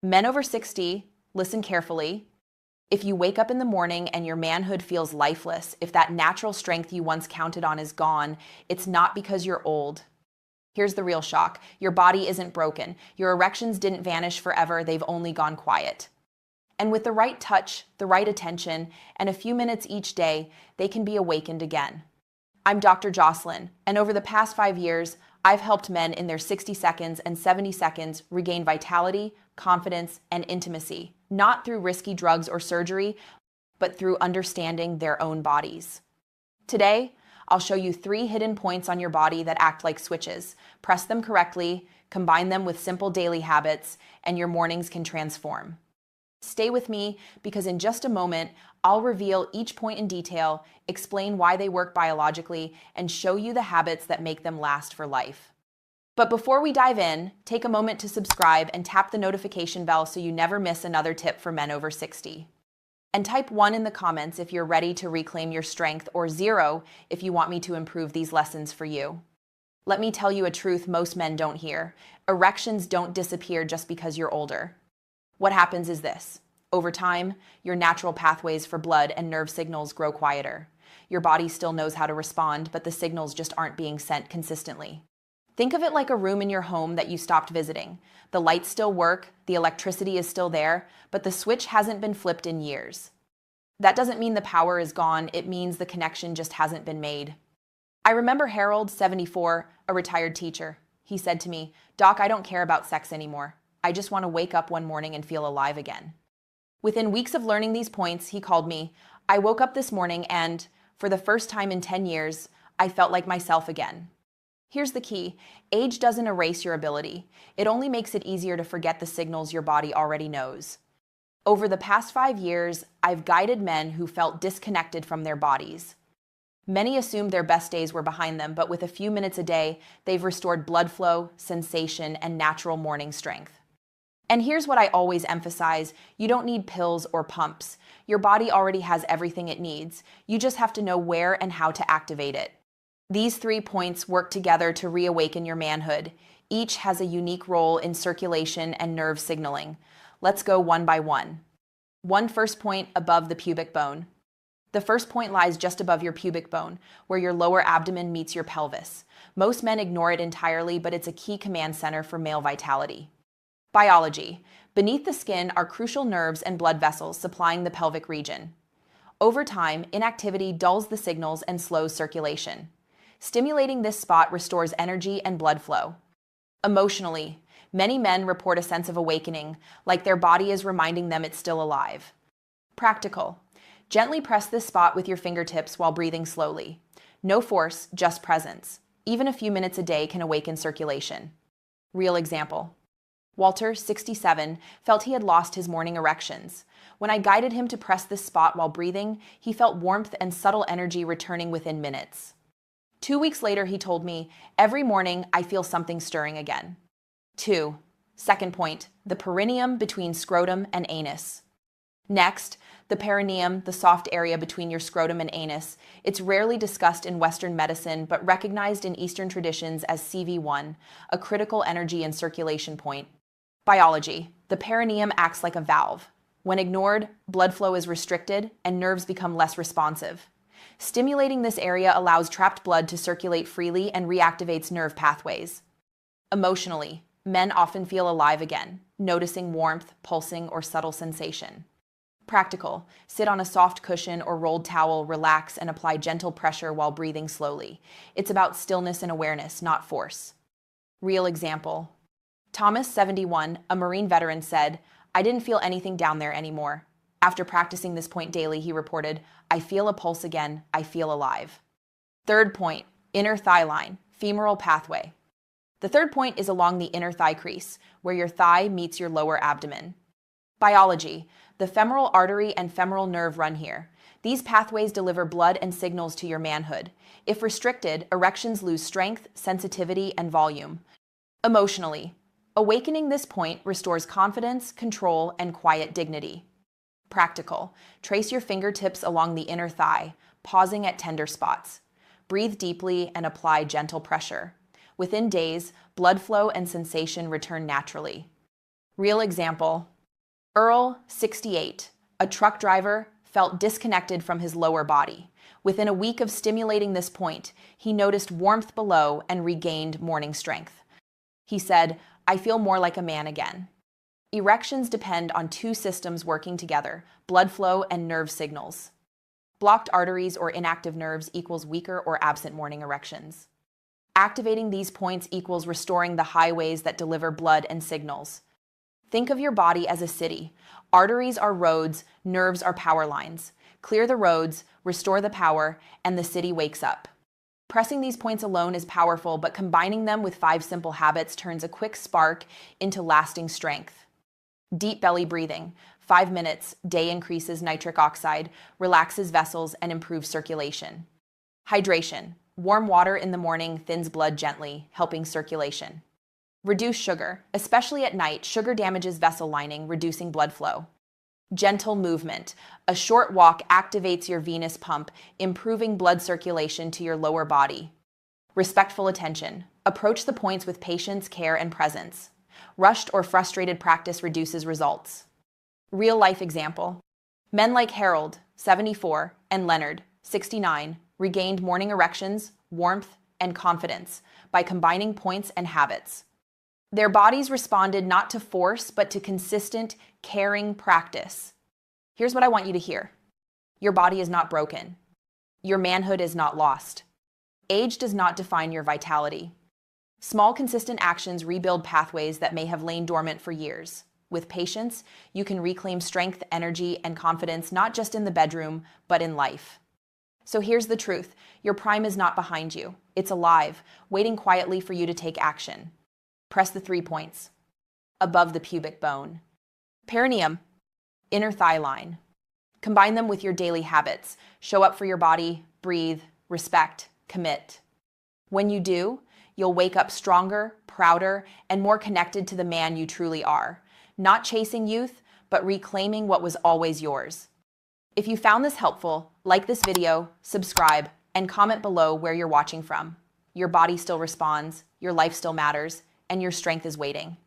Men over 60, listen carefully. If you wake up in the morning and your manhood feels lifeless, if that natural strength you once counted on is gone, it's not because you're old. Here's the real shock. Your body isn't broken. Your erections didn't vanish forever. They've only gone quiet. And with the right touch, the right attention, and a few minutes each day, they can be awakened again. I'm Dr. Jocelyn, and over the past 5 years, I've helped men in their 60 seconds and 70 seconds regain vitality, confidence, and intimacy, not through risky drugs or surgery, but through understanding their own bodies. Today, I'll show you 3 hidden points on your body that act like switches. Press them correctly, combine them with simple daily habits, and your mornings can transform. Stay with me because in just a moment, I'll reveal each point in detail, explain why they work biologically, and show you the habits that make them last for life. But before we dive in, take a moment to subscribe and tap the notification bell so you never miss another tip for men over 60. And type 1 in the comments if you're ready to reclaim your strength, or 0 if you want me to improve these lessons for you. Let me tell you a truth most men don't hear. Erections don't disappear just because you're older. What happens is this. Over time, your natural pathways for blood and nerve signals grow quieter. Your body still knows how to respond, but the signals just aren't being sent consistently. Think of it like a room in your home that you stopped visiting. The lights still work, the electricity is still there, but the switch hasn't been flipped in years. That doesn't mean the power is gone, it means the connection just hasn't been made. I remember Harold, 74, a retired teacher. He said to me, "Doc, I don't care about sex anymore. I just want to wake up one morning and feel alive again." Within weeks of learning these points, he called me. I woke up this morning and, for the first time in 10 years, I felt like myself again. Here's the key. Age doesn't erase your ability. It only makes it easier to forget the signals your body already knows. Over the past 5 years, I've guided men who felt disconnected from their bodies. Many assumed their best days were behind them, but with a few minutes a day, they've restored blood flow, sensation, and natural morning strength. And here's what I always emphasize. You don't need pills or pumps. Your body already has everything it needs. You just have to know where and how to activate it. These 3 points work together to reawaken your manhood. Each has a unique role in circulation and nerve signaling. Let's go one by one. First point, above the pubic bone. The first point lies just above your pubic bone, where your lower abdomen meets your pelvis. Most men ignore it entirely, but it's a key command center for male vitality. Biology. Beneath the skin are crucial nerves and blood vessels supplying the pelvic region. Over time, inactivity dulls the signals and slows circulation. Stimulating this spot restores energy and blood flow. Emotionally, many men report a sense of awakening, like their body is reminding them it's still alive. Practical. Gently press this spot with your fingertips while breathing slowly. No force, just presence. Even a few minutes a day can awaken circulation. Real example. Walter, 67, felt he had lost his morning erections. When I guided him to press this spot while breathing, he felt warmth and subtle energy returning within minutes. 2 weeks later, he told me, "Every morning I feel something stirring again." 2. Second point, the perineum between scrotum and anus. Next, the perineum, the soft area between your scrotum and anus. It's rarely discussed in Western medicine, but recognized in Eastern traditions as CV1, a critical energy and circulation point. Biology. The perineum acts like a valve. When ignored, blood flow is restricted and nerves become less responsive. Stimulating this area allows trapped blood to circulate freely and reactivates nerve pathways. Emotionally, men often feel alive again, noticing warmth, pulsing, or subtle sensation. Practical. Sit on a soft cushion or rolled towel, relax, and apply gentle pressure while breathing slowly. It's about stillness and awareness, not force. Real example. Thomas, 71, a Marine veteran, said, "I didn't feel anything down there anymore. After practicing this point daily," he reported, "I feel a pulse again. I feel alive." Third point, inner thigh line, femoral pathway. The third point is along the inner thigh crease, where your thigh meets your lower abdomen. Biology. The femoral artery and femoral nerve run here. These pathways deliver blood and signals to your manhood. If restricted, erections lose strength, sensitivity, and volume. Emotionally, awakening this point restores confidence, control, and quiet dignity. Practical. Trace your fingertips along the inner thigh, pausing at tender spots. Breathe deeply and apply gentle pressure. Within days, blood flow and sensation return naturally. Real example. Earl, 68, a truck driver, felt disconnected from his lower body. Within a week of stimulating this point, he noticed warmth below and regained morning strength. He said, "I feel more like a man again." Erections depend on two systems working together, blood flow and nerve signals. Blocked arteries or inactive nerves equals weaker or absent morning erections. Activating these points equals restoring the highways that deliver blood and signals. Think of your body as a city. Arteries are roads, nerves are power lines. Clear the roads, restore the power, and the city wakes up. Pressing these points alone is powerful, but combining them with 5 simple habits turns a quick spark into lasting strength. Deep belly breathing. 5 minutes, day increases nitric oxide, relaxes vessels, and improves circulation. Hydration. Warm water in the morning thins blood gently, helping circulation. Reduce sugar. Especially at night, sugar damages vessel lining, reducing blood flow. Gentle movement. A short walk activates your venous pump, improving blood circulation to your lower body. Respectful attention. Approach the points with patience, care, and presence. Rushed or frustrated practice reduces results. Real-life example. Men like Harold, 74, and Leonard, 69, regained morning erections, warmth, and confidence by combining points and habits. Their bodies responded not to force, but to consistent, caring practice. Here's what I want you to hear. Your body is not broken. Your manhood is not lost. Age does not define your vitality. Small, consistent actions rebuild pathways that may have lain dormant for years. With patience, you can reclaim strength, energy, and confidence not just in the bedroom, but in life. So here's the truth. Your prime is not behind you. It's alive, waiting quietly for you to take action. Press the 3 points. Above the pubic bone. Perineum. Inner thigh line. Combine them with your daily habits. Show up for your body, breathe, respect, commit. When you do, you'll wake up stronger, prouder, and more connected to the man you truly are. Not chasing youth, but reclaiming what was always yours. If you found this helpful, like this video, subscribe, and comment below where you're watching from. Your body still responds, your life still matters, and your strength is waiting.